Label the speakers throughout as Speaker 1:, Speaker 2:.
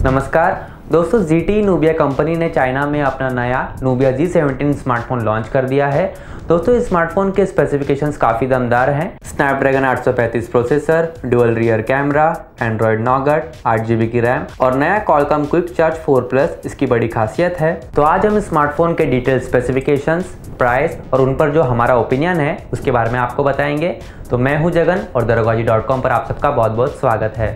Speaker 1: नमस्कार दोस्तों, ZTE Nubia company ने चाइना में अपना नया Nubia G17 स्मार्टफोन लॉन्च कर दिया है। दोस्तों इस स्मार्टफोन के स्पेसिफिकेशंस काफ़ी दमदार हैं। Snapdragon 835 processor, dual rear camera, Android Nougat, 8GB की रैम और नया Qualcomm क्विक चार्ज 4+ इसकी बड़ी खासियत है। तो आज हम स्मार्टफोन के डिटेल स्पेसिफिकेशंस, प्राइस और उन पर जो हमारा ओपिनियन है उसके बारे में आपको बताएंगे। तो मैं हूं जगन और darogaji.com पर आप सबका बहुत बहुत स्वागत है।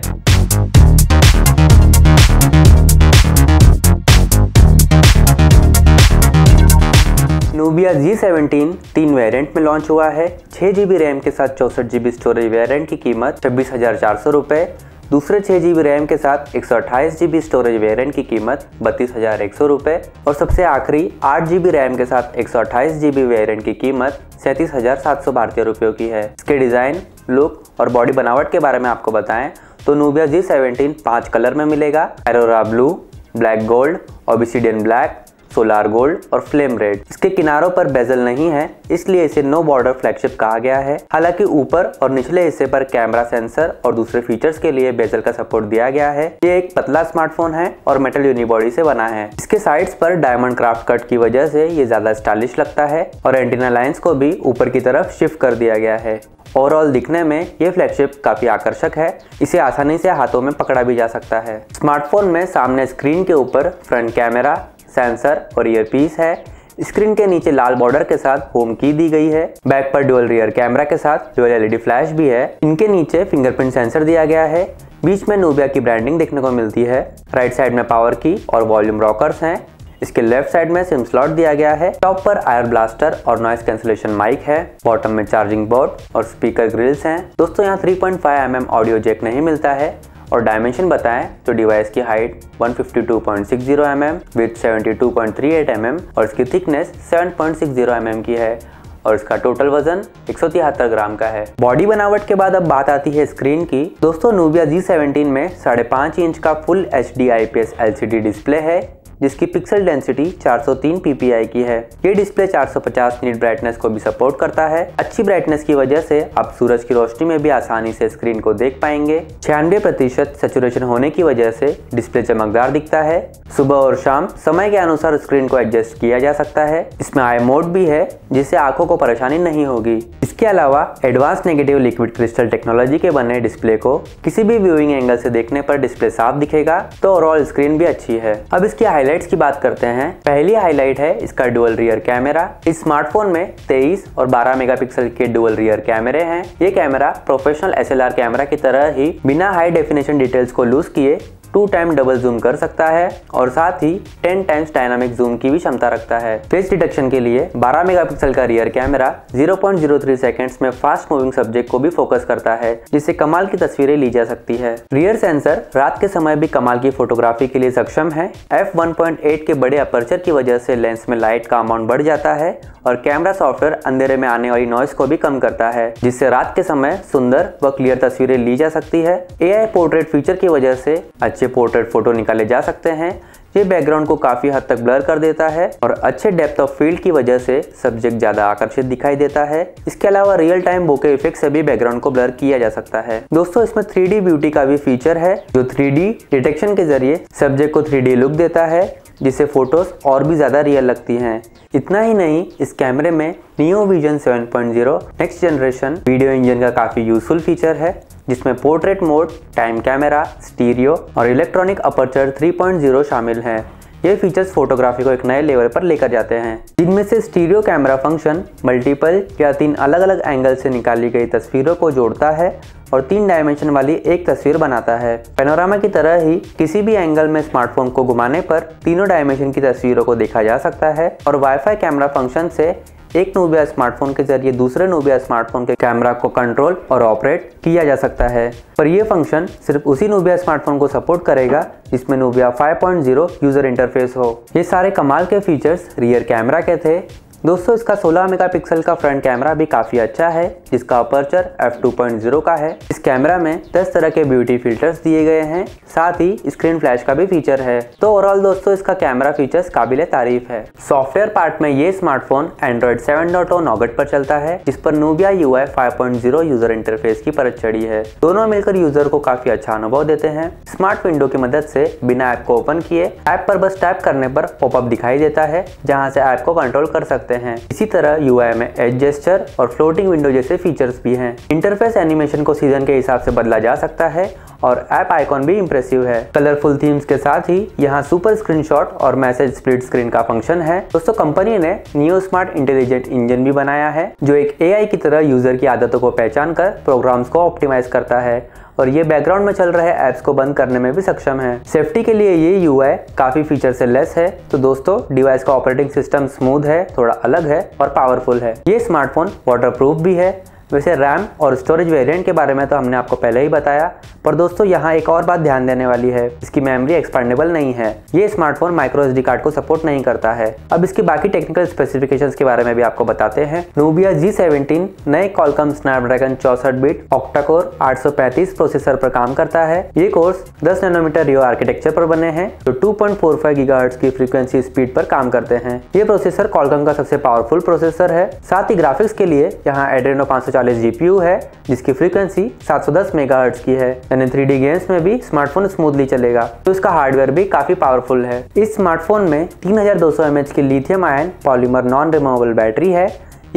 Speaker 1: Nubia G17 3 वेरिएंट में लॉन्च हुआ है। 6GB रैम के साथ 64GB स्टोरेज वेरिएंट की कीमत 26,400 रुपये। दूसरे 6GB रैम के साथ 128GB स्टोरेज वेरिएंट की कीमत 32,100 रुपये। और सबसे आखिरी 8GB रैम के साथ 128GB वेरिएंट की कीमत 37,700 भारतीय रुपयों की है। इसके डिज़ाइन, लुक और बॉडी बनावट के बारे में आपको बताएं तो Nubia G17 5 कलर में मिलेगा: Aurora blue, black gold, obsidian black, solar gold और फ्लेम रेड। इसके किनारों पर बेजल नहीं है, इसलिए इसे नो बॉर्डर फ्लैगशिप कहा गया है। हालांकि ऊपर और निचले हिस्से पर कैमरा सेंसर और दूसरे फीचर्स के लिए बेजल का सपोर्ट दिया गया है। ये एक पतला स्मार्टफोन है और मेटल यूनिबॉडी से बना है। इसके साइड्स पर डायमंड क्राफ्ट कट की वजह से ये ज्यादा स्टाइलिश लगता है और एंटीना लाइंस को भी ऊपर की तरफ शिफ्ट कर दिया गया है। ओवरऑल दिखने में ये फ्लैगशिप काफी आकर्षक है। इसे आसानी से हाथों में पकड़ा भी जा सकता है। स्मार्टफोन में सामने स्क्रीन के ऊपर फ्रंट कैमरा, सेंसर और ईयरपीस है। स्क्रीन के नीचे लाल बॉर्डर के साथ होम की दी गई है। बैक पर डुअल रियर कैमरा के साथ डुअल LED फ्लैश भी है। इनके नीचे फिंगरप्रिंट सेंसर दिया गया है। बीच में Nubia की ब्रांडिंग देखने को मिलती है। राइट साइड में पावर की और वॉल्यूम रॉकर्स हैं। इसके लेफ्ट साइड में सिम स्लॉट दिया गया है। टॉप पर आयर ब्लास्टर और नॉइस कैंसिलेशन माइक है। बॉटम में चार्जिंग बोर्ड और स्पीकर ग्रिल्स हैं। दोस्तों यहाँ 3.5 mm ऑडियो जैक नहीं मिलता है। और डायमेंशन बताएं तो डिवाइस की हाइट 152.60 mm, विड्थ 72.38 mm और इसकी थिकनेस 7.60 mm की है और इसका टोटल वजन 173 ग्राम का है। बॉडी बनावट के बाद अब बात आती है स्क्रीन की। दोस्तों Nubia G17 में 5.5 इंच का full HD IPS LCD display है जिसकी पिक्सल डेंसिटी 403 ppi की है। ये डिस्प्ले 450 निट ब्राइटनेस को भी सपोर्ट करता है। अच्छी ब्राइटनेस की वजह से आप सूरज की रोशनी में भी आसानी से स्क्रीन को देख पाएंगे। 96% सैचुरेशन होने की वजह से डिस्प्ले चमकदार दिखता है। सुबह और शाम समय के अनुसार स्क्रीन को एडजस्ट किया जा सकता है। इसमें आई मोड भी है जिससे आंखों को परेशानी नहीं होगी। इसके अलावा advance negative liquid crystal technology के बने डिस्प्ले को किसी भी व्यूइंग एंगल से देखने पर डिस्प्ले साफ दिखेगा। तो ओवरऑल स्क्रीन भी अच्छी है। अब इसकी हाइलाइट्स की बात करते हैं। पहली हाईलाइट है इसका डुअल रियर कैमरा। इस स्मार्टफोन में 23 और 12 मेगापिक्सल के डुअल रियर कैमरे हैं। ये कैमरा प्रोफेशनल SLR कैमरा की तरह ही बिना हाई डेफिनेशन डिटेल्स को लूज किए 2 टाइम डबल जूम कर सकता है और साथ ही 10 टाइम्स डायनामिक जूम की भी क्षमता रखता है। फेस डिटेक्शन के लिए 12 मेगापिक्सल का रियर कैमरा 0.03 सेकंड्स में फास्ट मूविंग सब्जेक्ट को भी फोकस करता है जिससे कमाल की तस्वीरें ली जा सकती है। रियर सेंसर रात के समय भी कमाल की फोटोग्राफी के लिए सक्षम है। f1.8 के बड़े अपर्चर की वजह से लेंस में लाइट का अमाउंट बढ़ जाता है और कैमरा सॉफ्टवेयर अंधेरे में आने वाली नॉइस को भी कम करता है जिससे रात के समय सुंदर व क्लियर तस्वीरें ली जा सकती है। AI पोर्ट्रेट फीचर की वजह से अच्छे पोर्ट्रेट फोटो निकाले जा सकते हैं। ये बैकग्राउंड को काफी हद तक ब्लर कर देता है और अच्छे डेप्थ ऑफ फील्ड की वजह से सब्जेक्ट ज्यादा आकर्षित दिखाई देता है। इसके अलावा रियल टाइम बोके इफेक्ट से भी बैकग्राउंड को ब्लर किया जा सकता है। दोस्तों इसमें 3D ब्यूटी का भी फीचर है जो 3D डिटेक्शन के जरिए सब्जेक्ट को 3D लुक देता है जिससे फोटोज और भी ज्यादा रियल लगती हैं। इतना ही नहीं, इस कैमरे में neo vision 7.0 next generation video engine का काफी यूजफुल फीचर है जिसमें portrait mode, time camera, stereo और इलेक्ट्रॉनिक अपर्चर 3.0 शामिल हैं। ये फीचर्स फोटोग्राफी को एक नए लेवल पर लेकर जाते हैं। जिनमें से स्टीरियो कैमरा फंक्शन मल्टीपल या 3 अलग अलग एंगल से निकाली गई तस्वीरों को जोड़ता है और 3 डायमेंशन वाली एक तस्वीर बनाता है। पैनोरामा की तरह ही किसी भी एंगल में स्मार्टफोन को घुमाने पर तीनों डायमेंशन की तस्वीरों को देखा जा सकता है और वाईफाई कैमरा फंक्शन से एक Nubia स्मार्टफोन के जरिए दूसरे Nubia स्मार्टफोन के कैमरा को कंट्रोल और ऑपरेट किया जा सकता है। पर यह फंक्शन सिर्फ उसी Nubia स्मार्टफोन को सपोर्ट करेगा जिसमें Nubia 5.0 यूजर इंटरफेस हो। ये सारे कमाल के फीचर्स रियर कैमरा के थे। दोस्तों इसका 16 मेगापिक्सल का फ्रंट कैमरा भी काफी अच्छा है, जिसका अपर्चर f2.0 का है। इस कैमरा में 10 तरह के ब्यूटी फिल्टर्स दिए गए हैं, साथ ही स्क्रीन फ्लैश का भी फीचर है। तो ओवरऑल दोस्तों इसका कैमरा फीचर्स काबिले तारीफ है। सॉफ्टवेयर पार्ट में ये स्मार्टफोन एंड्रॉइड 7.0 नॉगट पर चलता है, जिस पर नूबिया UI 5.0 यूजर इंटरफेस की परत चढ़ी है। दोनों मिलकर यूजर को काफी अच्छा अनुभव देते हैं। स्मार्ट विंडो की मदद से बिना ऐप को ओपन किए ऐप पर बस टैप करने पर पॉपअप दिखाई देता है, जहां से ऐप को कंट्रोल कर सकते हैं। इसी तरह UI में एज जेस्चर और फ्लोटिंग विंडो जैसे फीचर्स भी हैं। इंटरफेस एनिमेशन को सीजन के हिसाब से बदला जा सकता है और ऐप आइकॉन भी इंप्रेसिव है। कलरफुल थीम्स के साथ ही यहाँ सुपर स्क्रीनशॉट और मैसेज स्प्लिट स्क्रीन का फंक्शन है। दोस्तों कंपनी ने नियो स्मार्ट इंटेलिजेंट इंजन भी बनाया है, जो एक AI की तरह यूजर की आदतों को पहचान कर प्रोग्राम्स को ऑप्टिमाइज करता है और ये बैकग्राउंड में चल रहे ऐप्स को बंद करने में भी सक्षम है। सेफ्टी के लिए ये UI काफी फीचर से लेस है। तो दोस्तों डिवाइस का ऑपरेटिंग सिस्टम स्मूथ है, थोड़ा अलग है और पावरफुल है। ये स्मार्टफोन वाटरप्रूफ भी है। वैसे रैम और स्टोरेज वेरिएंट के बारे में तो हमने आपको पहले ही बताया, पर दोस्तों यहाँ एक और बात ध्यान देने वाली है, इसकी मेमोरी एक्सपांडेबल नहीं है। ये स्मार्टफोन माइक्रो SD कार्ड को सपोर्ट नहीं करता है। अब इसकी बाकी टेक्निकल स्पेसिफिकेशंस के बारे में भी आपको बताते हैं। नूबिया G17 नए Qualcomm Snapdragon 64 bit octa core 835 processor पर काम करता है। ये कोर्स 10 नैनोमीटर रियो आर्किटेक्चर पर बने हैं, जो 2.45 गीगाहर्ट्ज की फ्रीक्वेंसी स्पीड पर काम करते हैं। ये प्रोसेसर Qualcomm का सबसे पावरफुल प्रोसेसर है। साथ ही ग्राफिक्स के लिए यहाँ एड्रेनो 540 GPU है, जिसकी फ्रीक्वेंसी 710 मेगाहर्ट्ज की है, यानी 3D गेम्स में भी स्मार्टफोन स्मूथली चलेगा। तो इसका हार्डवेयर भी काफी पावरफुल है। इस स्मार्टफोन में 3200 mAh की lithium ion polymer non removable battery है।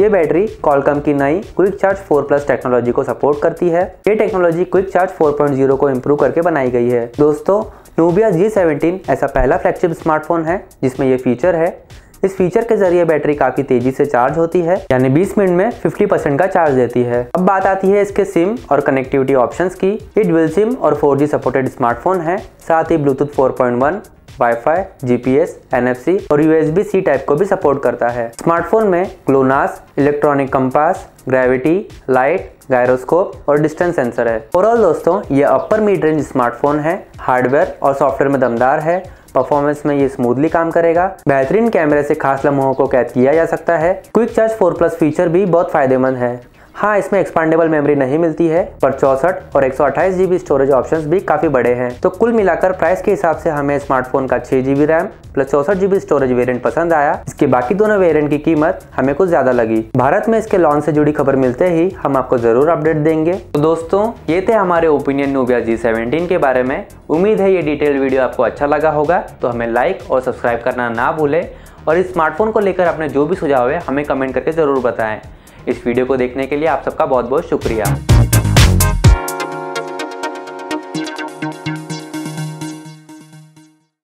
Speaker 1: ये बैटरी Qualcomm की नई क्विक चार्ज 4+ टेक्नोलॉजी को सपोर्ट करती है। ये टेक्नोलॉजी क्विक चार्ज 4.0 को इम्प्रूव करके बनाई गई है। दोस्तों नूबिया G17 ऐसा पहला फ्लैगशिप स्मार्टफोन है जिसमें ये फीचर है। इस फीचर के जरिए बैटरी काफी तेजी से चार्ज होती है, यानी 20 मिनट में 50% का चार्ज देती है। अब बात आती है इसके सिम और कनेक्टिविटी ऑप्शंस की। ये डुअल सिम और 4G सपोर्टेड स्मार्टफोन है। साथ ही ब्लूटूथ 4.1, वाईफाई, GPS, NFC और USB-C टाइप को भी सपोर्ट करता है। स्मार्टफोन में GLONASS, electronic compass, gravity, light, gyroscope और डिस्टेंस सेंसर है। ओवरऑल दोस्तों ये अपर मिड रेंज स्मार्टफोन है। हार्डवेयर और सॉफ्टवेयर में दमदार है। परफॉर्मेंस में ये स्मूथली काम करेगा। बेहतरीन कैमरे से खास लम्हों को कैद किया जा सकता है। क्विक चार्ज 4+ फीचर भी बहुत फायदेमंद है। हाँ, इसमें एक्सपांडेबल मेमोरी नहीं मिलती है, पर 64 और 128 GB स्टोरेज ऑप्शंस भी काफी बड़े हैं। तो कुल मिलाकर प्राइस के हिसाब से हमें स्मार्टफोन का 6 GB RAM plus 64 GB storage variant पसंद आया। इसके बाकी दोनों वेरिएंट की कीमत हमें कुछ ज्यादा लगी। भारत में इसके लॉन्च से जुड़ी खबर मिलते ही हम आपको जरूर अपडेट देंगे। तो दोस्तों ये थे हमारे ओपिनियन नूबिया G17 के बारे में। उम्मीद है ये डिटेल वीडियो आपको अच्छा लगा होगा, तो हमें लाइक और सब्सक्राइब करना ना भूलें और इस स्मार्टफोन को लेकर अपने जो भी सुझाव है हमें कमेंट करके जरूर बताएं। इस वीडियो को देखने के लिए आप सबका बहुत बहुत शुक्रिया।